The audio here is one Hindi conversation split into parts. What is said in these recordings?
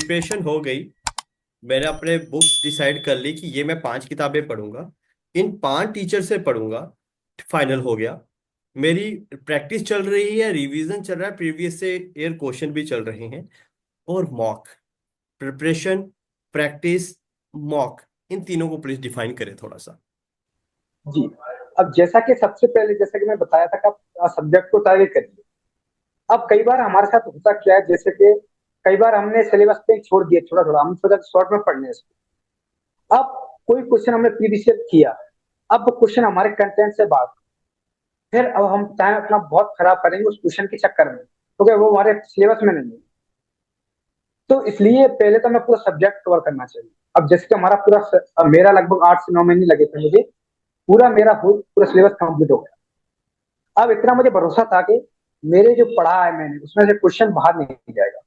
प्रिपरेशन हो गई। मैंने अपने बुक्स डिसाइड कर ली कि ये मैं 5 किताबें पढ़ूंगा, इन 5 टीचर से पढ़ूंगा। फाइनल हो गया। मेरी प्रैक्टिस चल रही है, रिवीजन चल रहा है, प्रीवियस से ईयर क्वेश्चन भी चल रहे हैं, और मॉक प्रिपरेशन, प्रैक्टिस, मॉक, इन तीनों को प्लीज डिफाइन करें थोड़ा सा। जी। अब जैसा कि सबसे पहले जैसा कि मैं बताया था कि आप सब्जेक्ट को टारगेट करिए। अब कई बार हमारे साथ होता क्या है, जैसे कि कई बार हमने सिलेबस पे छोड़ दिया, थोड़ा थोड़ा हम सोचा शॉर्ट में पढ़ने इसको। अब कोई क्वेश्चन हमने प्रीवियस किया, अब वो क्वेश्चन हमारे कंटेंट से बाहर, फिर अब हम टाइम अपना बहुत खराब करेंगे उस क्वेश्चन के चक्कर में, क्योंकि वो हमारे सिलेबस में नहीं है। तो इसलिए पहले तो हमें पूरा सब्जेक्ट कवर करना चाहिए। अब जैसे कि हमारा पूरा मेरा लगभग 8 से 9 महीने लगे थे मुझे, पूरा मेरा पूरा सिलेबस कंप्लीट हो गया। अब इतना मुझे भरोसा था कि मेरे जो पढ़ा है मैंने उसमें से क्वेश्चन बाहर नहीं जाएगा।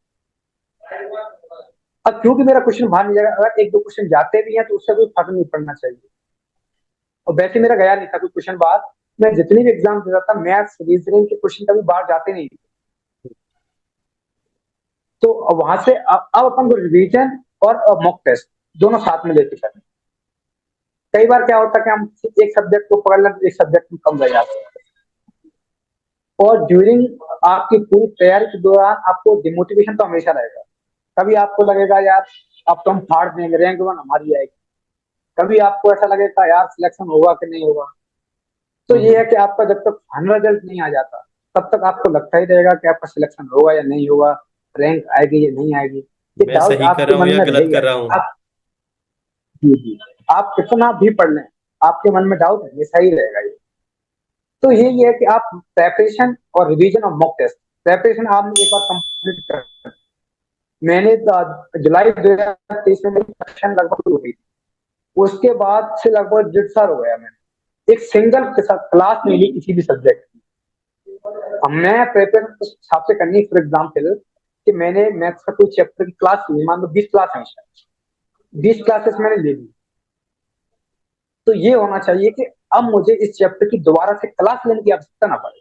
अब क्योंकि मेरा क्वेश्चन बाहर नहीं जाएगा, अगर एक दो क्वेश्चन जाते भी हैं तो उससे कोई फर्क नहीं पड़ना चाहिए। और वैसे मेरा गया नहीं था कोई क्वेश्चन बाहर। मैं जितनी भी एग्जाम देता था, मैथ्स रीजनिंग के क्वेश्चन कभी बाहर जाते नहीं थे। तो वहां से अब अपन को रिवीजन और मॉक टेस्ट दोनों साथ में लेके चलें। कई बार क्या होता है कि हम एक सब्जेक्ट को पकड़ लें तो एक सब्जेक्ट में कम रह जाते हैं। और ड्यूरिंग आपकी पूरी तैयारी के दौरान आपको डिमोटिवेशन तो हमेशा रहेगा। कभी आपको लगेगा यार अब तो हम फाड़ देंगे, रैंक वन हमारी आएगी। कभी आपको ऐसा लगेगा यार सिलेक्शन होगा कि नहीं होगा। तो ये है हम्म। कि आपका जब तक फाइनल रिजल्ट नहीं आ जाता, तब तक आपको लगता ही रहेगा कि आपका सिलेक्शन होगा या नहीं होगा, रैंक आएगी या नहीं आएगी। ये मैं डाउट सही कर आपके रहा हूँ मन या में गलत रहेगा कर ही। रहा हूँ? आप जी जी, आप कितना भी पढ़ लें, आपके मन में डाउट हमेशा ही रहेगा ये। तो यही है कि आप प्रेपरेशन और रिवीजन और मॉक टेस्ट, प्रेपरेशन आपने एक बार कंप्लीट कर, मैंने जुलाई 2023 में मेरी सेशन लगभग शुरू हुई थी। उसके बाद से लगभग 1.5 साल हो गया मैंने एक सिंगल क्लास नहीं ली किसी भी सब्जेक्ट की। अब मैं प्रिपेयर उस हिसाब से करनी, फॉर एग्जाम्पल कि मैंने मैथ्स का कोई चैप्टर की क्लास ली, मान लो 20 क्लास है, 20 क्लासेस मैंने ले ली। तो ये होना चाहिए कि अब मुझे इस चैप्टर की दोबारा से क्लास लेने की आवश्यकता ना पड़े।